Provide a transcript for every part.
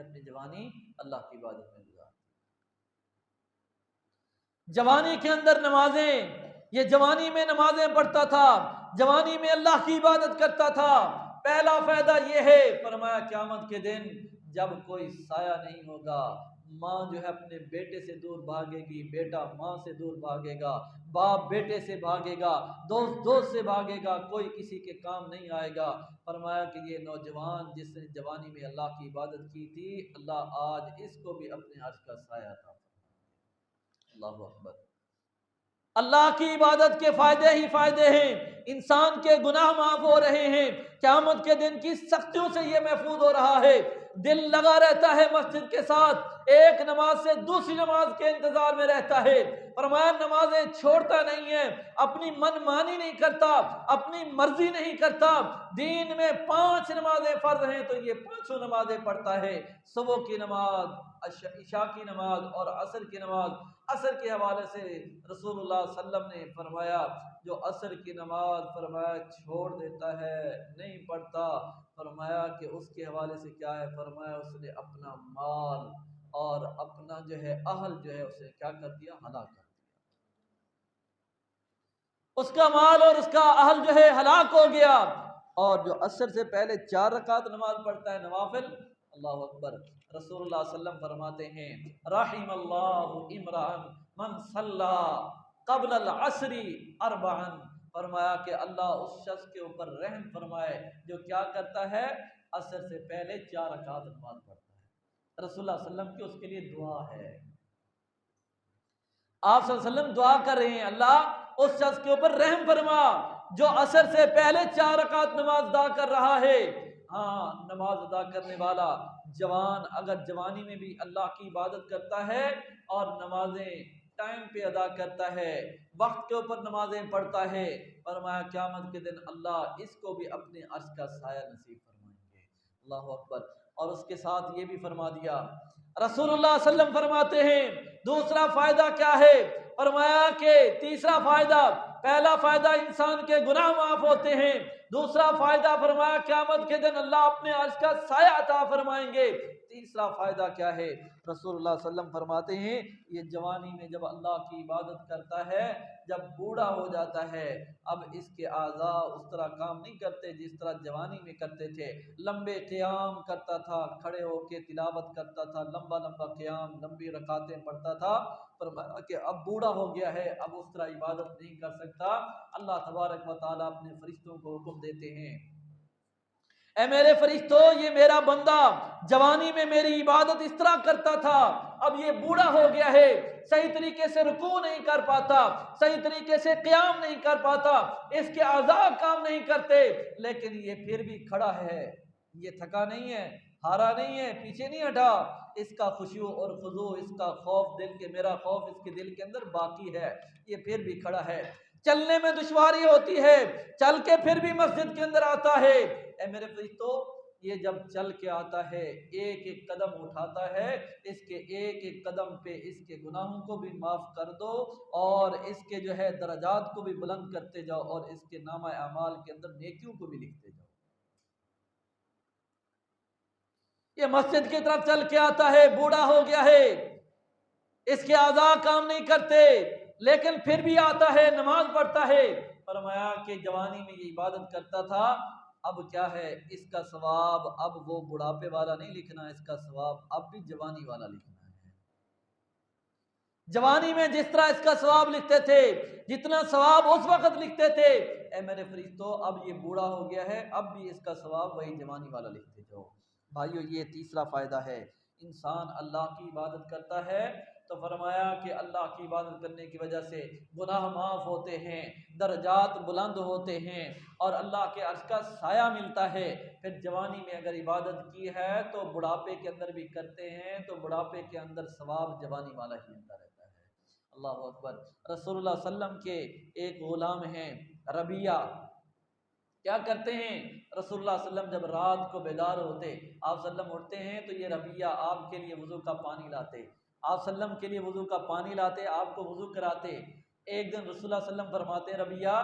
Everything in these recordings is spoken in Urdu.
اپنی جوانی اللہ کی عبادت میں گزار. جوانی کے اندر نمازیں، یہ جوانی میں نمازیں پڑھتا تھا، جوانی میں اللہ کی عبادت کرتا تھا. پہلا فائدہ یہ ہے، فرمایا قیامت کے دن جب کوئی سایہ نہیں ہوگا، ماں جو ہے اپنے بیٹے سے دور بھاگے گی، بیٹا ماں سے دور بھاگے گا، باپ بیٹے سے بھاگے گا، دوست دوست سے بھاگے گا، کوئی کسی کے کام نہیں آئے گا. فرمایا کہ یہ نوجوان جس نے جوانی میں اللہ کی عبادت کی تھی، اللہ آج اس کو بھی اپنے عرش کا سایہ تھا. اللہ اکبر. اللہ کی عبادت کے فائدے ہی فائدے ہیں، انسان کے گناہ معاف ہو رہے ہیں، قیامت کے دن کی سختیوں سے یہ محفوظ ہو رہا ہے، دل لگا رہتا ہے مسجد کے ساتھ، ایک نماز سے دوسری نماز کے انتظار میں رہتا ہے. فرمایا نمازیں چھوڑتا نہیں ہے، اپنی من مانی نہیں کرتا، اپنی مرضی نہیں کرتا. دین میں 5 نمازیں فرض ہیں تو یہ 5 نمازیں پڑھتا ہے، صبح کی نماز، عشاء کی نماز اور عصر کی نماز. عصر کے حوالے سے رسول اللہ صلی اللہ علیہ وسلم نے فرمایا جو عصر کی نماز فرمایا چھوڑ دیتا ہے، نہیں پڑھتا، فرمایا کہ اس کے حوالے سے کیا ہے، فرمایا اس نے اپنا مال اور اپنا جو ہے اہل جو ہے اسے کیا کر دیا، ہلاک کر دیا. اس کا مال اور اس کا اہل جو ہے ہلاک ہو گیا. اور جو عصر سے پہلے 4 رکعت نماز پڑھتا ہے نوافل، اللہ اکبر، رسول اللہ صلی اللہ علیہ وسلم فرماتے ہیں رحم اللہ امرأ من صلی قبل العصر 4، فرمایا کہ اللہ اس شخص کے اوپر رحم فرمائے جو کیا کرتا ہے، عصر سے پہلے 4 رکعت نماز پڑھتا ہے. رسول اللہ صلی اللہ علیہ وسلم کی اس کے لیے دعا ہے. آپ صلی اللہ علیہ وسلم دعا کر رہے ہیں اللہ اس شخص کے اوپر رحم فرما جو عصر سے پہلے 4 رکعت نماز ادا کر رہا ہے. ہاں، نماز ادا کرنے والا جوان اگر جوانی میں بھی اللہ کی عبادت کرتا ہے اور نمازیں ٹائم پہ ادا کرتا ہے، وقت کے اوپر نمازیں پڑھتا ہے، فرمایا قیامت کے دن اللہ اس کو بھی اپنے عرش کا سایہ نصیب فرمائیں گے. اللہ اکبر. اور اس کے ساتھ یہ بھی فرما دیا رسول اللہ صلی اللہ علیہ وسلم فرماتے ہیں دوسرا فائدہ کیا ہے، فرمایا کہ تیسرا فائدہ، پہلا فائدہ انسان کے گناہ معاف ہوتے ہیں، دوسرا فائدہ فرمایا قیامت کے دن اللہ اپنے عرش کا سایہ عطا فرمائیں گے. تیسرا فائدہ کیا ہے، رسول اللہ صلی اللہ علیہ وسلم فرماتے ہیں یہ جوانی میں جب اللہ کی عبادت کرتا ہے، جب بوڑھا ہو جاتا ہے، اب اس کے اعضاء اس طرح کام نہیں کرتے جس طرح جوانی میں کرتے تھے. لمبے قیام کرتا تھا، کھڑے ہو کے تلاوت کرتا تھا، لمبا لمبا قیام، لمبی رکعتیں پڑھتا تھا، فرمایا کہ اب بوڑھا ہو گیا ہے، اب اس طرح عبادت نہیں کر سکتا. اللہ تبارک و تعالیٰ اپنے فرشتوں کو حکم دیتے ہیں اے میرے فرشتوں، یہ میرا بندہ جوانی میں میری عبادت اس طرح کرتا تھا، اب یہ بوڑھا ہو گیا ہے، صحیح طریقے سے رکوع نہیں کر پاتا، صحیح طریقے سے قیام نہیں کر پاتا، اس کے اعضاء کام نہیں کرتے، لیکن یہ پھر بھی کھڑا ہے، یہ تھکا نہیں ہے، ہارا نہیں ہے، پیچھے نہیں ہٹا. اس کا خشوع اور خضوع، اس کا خوف دل کے، میرا خوف اس کے دل کے اندر باقی ہے، یہ پھر بھی کھڑا ہے. چلنے میں دشواری ہوتی ہے، چل کے پھر بھی مسجد کے اندر آتا ہے. اے میرے فرشتوں، یہ جب چل کے آتا ہے، ایک ایک قدم اٹھاتا ہے، اس کے ایک ایک قدم پہ اس کے گناہوں کو بھی معاف کر دو اور اس کے جو ہے درجات کو بھی بلند کرتے جاؤ اور اس کے نامہ اعمال کے اندر نیکیوں کو بھی لکھتے جاؤ. یہ مسجد کی طرف چل کے آتا ہے، بوڑھا ہو گیا ہے، اس کے اعضاء کام نہیں کرتے، لیکن پھر بھی آتا ہے، نماز پڑھتا ہے. فرمایا کہ جوانی میں یہ عبادت کرتا تھا، اب کیا ہے، اس کا ثواب اب وہ بڑھاپے والا نہیں لکھنا، اس کا ثواب اب بھی جوانی والا لکھنا ہے. جوانی میں جس طرح اس کا ثواب لکھتے تھے، جتنا ثواب اس وقت لکھتے تھے، اے میرے فرشتوں اب یہ بوڑھا ہو گیا ہے، اب بھی اس کا ثواب وہی جوانی والا لکھتے جاؤ. بھائیو، یہ تیسرا فائدہ ہے. انسان اللہ کی عبادت کرتا ہے تو فرمایا کہ اللہ کی عبادت کرنے کی وجہ سے گناہ معاف ہوتے ہیں، درجات بلند ہوتے ہیں اور اللہ کے عرش کا سایہ ملتا ہے. پھر جوانی میں اگر عبادت کی ہے تو بڑھاپے کے اندر بھی کرتے ہیں تو بڑھاپے کے اندر ثواب جوانی والا ہی ملتا رہتا ہے. اللہ اکبر. رسول اللہ صلی اللہ علیہ وسلم کے ایک غلام ہیں ربیہ، کیا کرتے ہیں، رسول اللہ صلی اللہ علیہ وسلم جب رات کو بیدار ہوتے، آپ صلی اللہ علیہ وسلم اٹھتے ہیں تو یہ ربیہ آپ کے لیے وضو کا پانی لاتے، آپ صلی اللہ علیہ وسلم کے لیے وضو کا پانی لاتے، آپ کو وضو کراتے. ایک دن رسول اللہ صلی اللہ علیہ وسلم فرماتے ربیہ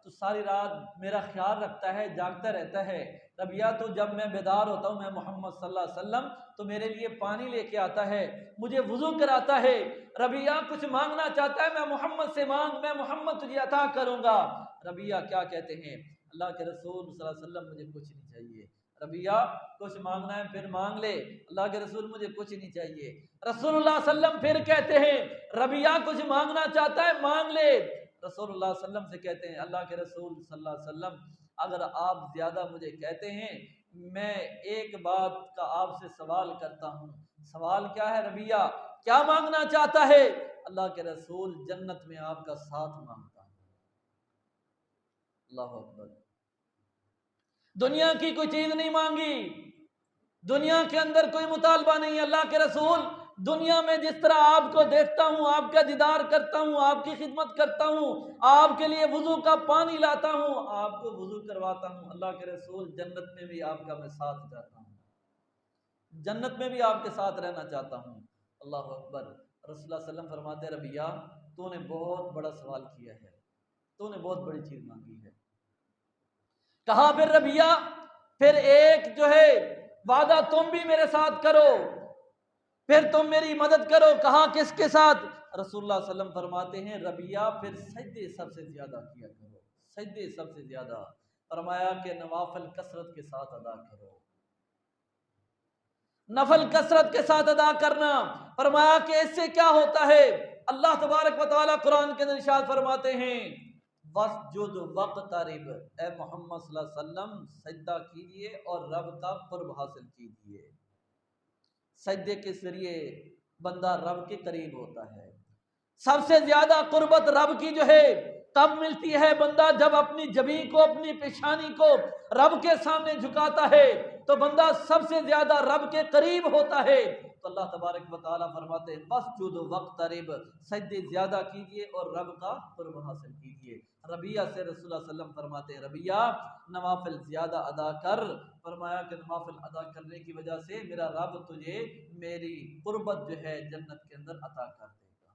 تو ساری رات میرا خیال رکھتا ہے، جاگتا رہتا ہے۔ ربیہ تو جب میں بیدار ہوتا ہوں، میں محمد صلی اللہ علیہ وسلم تو میرے لیے پانی لے کے آتا ہے، مجھے وضو کراتا ہے۔ ربیہ کچھ مانگنا چاہتا ہے، میں محمد سے مانگ، میں محمد تجھے عطا کروں گا۔ ربیہ کیا کہتے ہیں؟ اللہ کے رسول صلی اللہ علیہ وسلم مجھے کچھ نہیں چاہیے۔ ربیہ کچھ مانگنا ہے پھر مانگ لے، اللہ کے رسول مجھے کچھ نہیں چاہیے۔ رسول اللہ صلی اللہ علیہ وسلم پھر کہتے ہیں ربیہ کچھ مانگنا چاہتا ہے، مانگ لے۔ رسول اللہ صلی اللہ علیہ وسلم سے کہتے ہیں اللہ کے رسول صلی اللہ علیہ وسلم اگر آپ زیادہ مجھے کہتے ہیں، میں ایک بات کا آپ سے سوال کرتا ہوں۔ سوال کیا ہے ربیہ؟ کیا مانگنا چاہتا ہے؟ اللہ کے رسول جنت میں آپ کا ساتھ مانگتا ہوں۔ اللہ اکبر۔ دنیا کی کوئی چیز نہیں مانگی، دنیا کے اندر کوئی مطالبہ نہیں ہے۔ اللہ کے رسول دنیا میں جس طرح آپ کو دیکھتا ہوں، آپ کا دیدار کرتا ہوں، آپ کی خدمت کرتا ہوں، آپ کے لیے وضو کا پانی لاتا ہوں، آپ کو وضو کرواتا ہوں، اللہ کے رسول جنت میں بھی آپ کا میں ساتھ جاتا ہوں، جنت میں بھی آپ کے ساتھ رہنا چاہتا ہوں۔ اللہ اکبر۔ رسول اللہ صلی اللہ علیہ وسلم فرماتے ہیں ربیہ تو نے بہت بڑا سوال کیا ہے، تو نے بہت بڑی چیز مانگی ہے۔ کہا پھر ربیہ پھر ایک جو ہے وعدہ تم بھی میرے ساتھ کرو، پھر تم میری مدد کرو۔ کہا کس کے ساتھ؟ رسول اللہ صلی اللہ علیہ وسلم فرماتے ہیں ربیہ پھر سجدے سب سے زیادہ کیا کرو، سجدے سب سے زیادہ۔ فرمایا کہ نوافل کثرت کے ساتھ ادا کرو، نفل کثرت کے ساتھ ادا کرنا۔ فرمایا کہ اس سے کیا ہوتا ہے؟ اللہ تبارک و تعالیٰ قرآن کے اندر ارشاد فرماتے ہیں وَاسْجُدْ وَاقْتَرِبْ، اے محمد صلی اللہ علیہ وسلم سجدہ کیجئے اور رب کا قرب حاصل کیجئے۔ سجدے کے ذریعے بندہ رب کے قریب ہوتا ہے۔ سب سے زیادہ قربت رب کی جو ہے تب ملتی ہے بندہ جب اپنی جبین کو، اپنی پیشانی کو رب کے سامنے جھکاتا ہے تو بندہ سب سے زیادہ رب کے قریب ہوتا ہے۔ تو اللہ تبارک و تعالیٰ فرماتے ہیں وَاسْجُدْ وَاقْتَرِبْ، سجدے زیادہ کیجئے اور رب کا قرب حاصل کیجئے۔ ربیہ سے رسول اللہ صلی اللہ علیہ وسلم فرماتے ہیں ربیہ نوافل زیادہ ادا کر۔ فرمایا کہ نوافل ادا کرنے کی وجہ سے میرا رب تجھے میری قربت جو ہے جنت کے اندر عطا کر دے گا۔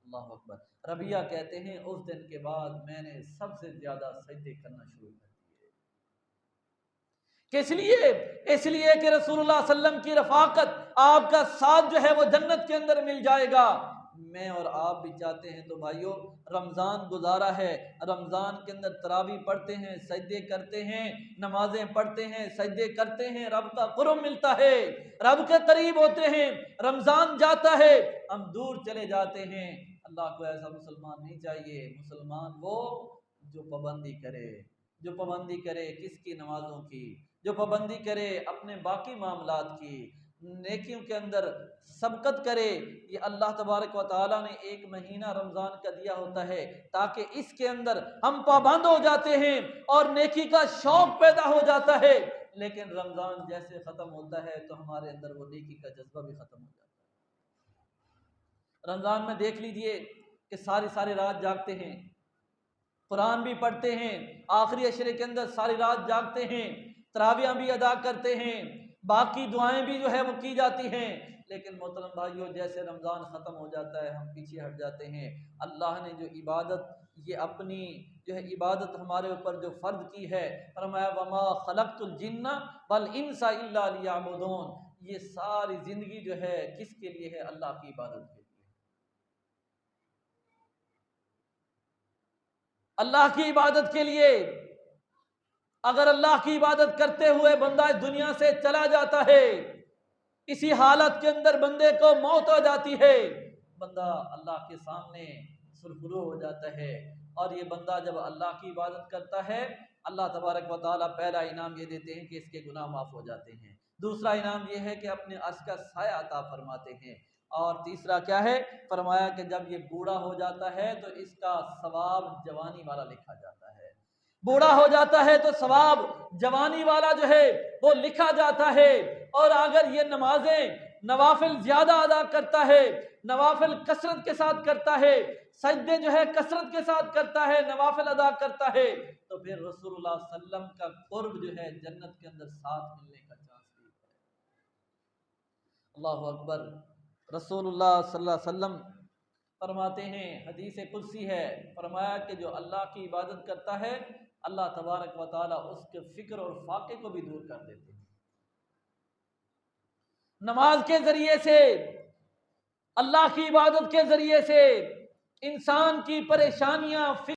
اللہ اکبر۔ ربیہ کہتے ہیں اس دن کے بعد میں نے سب سے زیادہ سجدے کرنا شروع کر دیے۔ کس لیے؟ اس لیے کہ رسول اللہ صلی اللہ علیہ وسلم کی رفاقت، آپ کا ساتھ جو ہے وہ جنت کے اندر مل جائے گا۔ میں اور آپ بھی چاہتے ہیں تو بھائیو رمضان گزارا ہے، رمضان کے اندر تراویح پڑھتے ہیں، سجدے کرتے ہیں، نمازیں پڑھتے ہیں، سجدے کرتے ہیں، رب کا قرب ملتا ہے، رب کے قریب ہوتے ہیں۔ رمضان جاتا ہے ہم دور چلے جاتے ہیں۔ اللہ کو ایسا مسلمان نہیں چاہیے۔ مسلمان وہ جو پابندی کرے، جو پابندی کرے کس کی؟ نمازوں کی، جو پابندی کرے اپنے باقی معاملات کی، نیکیوں کے اندر سبقت کرے۔ یہ اللہ تبارک و تعالیٰ نے ایک مہینہ رمضان کا دیا ہوتا ہے تاکہ اس کے اندر ہم پابند ہو جاتے ہیں اور نیکی کا شوق پیدا ہو جاتا ہے۔ لیکن رمضان جیسے ختم ہوتا ہے تو ہمارے اندر وہ نیکی کا جذبہ بھی ختم ہو جاتا ہے۔ رمضان میں دیکھ لیجئے کہ ساری رات جاگتے ہیں، قرآن بھی پڑھتے ہیں، آخری عشرے کے اندر ساری رات جاگتے ہیں، تراویحاں بھی ادا کرتے ہیں، باقی دعائیں بھی جو ہے وہ کی جاتی ہیں۔ لیکن محترم بھائیو جیسے رمضان ختم ہو جاتا ہے ہم پیچھے ہٹ جاتے ہیں۔ اللہ نے جو عبادت، یہ اپنی جو ہے عبادت ہمارے اوپر جو فرض کی ہے، فرمایا وما خلقت الجن والانس الا لیعبدون، یہ ساری زندگی جو ہے کس کے لیے ہے؟ اللہ کی عبادت کے لیے، اللہ کی عبادت کے لیے۔ اگر اللہ کی عبادت کرتے ہوئے بندہ اس دنیا سے چلا جاتا ہے، اسی حالت کے اندر بندے کو موت ہو جاتی ہے، بندہ اللہ کے سامنے سرخرو ہو جاتا ہے۔ اور یہ بندہ جب اللہ کی عبادت کرتا ہے اللہ تبارک و تعالیٰ پہلا انعام یہ دیتے ہیں کہ اس کے گناہ معاف ہو جاتے ہیں، دوسرا انعام یہ ہے کہ اپنے عرش کا سایہ عطا فرماتے ہیں، اور تیسرا کیا ہے؟ فرمایا کہ جب یہ بوڑھا ہو جاتا ہے تو اس کا ثواب جوانی والا لکھا جاتا ہے۔ بوڑھا ہو جاتا ہے تو ثواب جوانی والا جو ہے وہ لکھا جاتا ہے۔ اور اگر یہ نمازیں نوافل زیادہ ادا کرتا ہے، نوافل کثرت کے ساتھ کرتا ہے، سجدے جو ہے کثرت کے ساتھ کرتا ہے، نوافل ادا کرتا ہے، تو پھر رسول اللہ صلی اللہ علیہ وسلم کا قرب جو ہے جنت کے اندر ساتھ ملنے کا چانس بھی ہے۔ اللہ اکبر۔ رسول اللہ صلی اللہ علیہ وسلم فرماتے ہیں، حدیث قدسی ہے، فرمایا کہ جو اللہ کی عبادت کرتا ہے اللہ تبارک و تعالیٰ اس کے فکر اور فاقے کو بھی دور کر دیتے ہیں۔ نماز کے ذریعے سے، اللہ کی عبادت کے ذریعے سے انسان کی پریشانیاں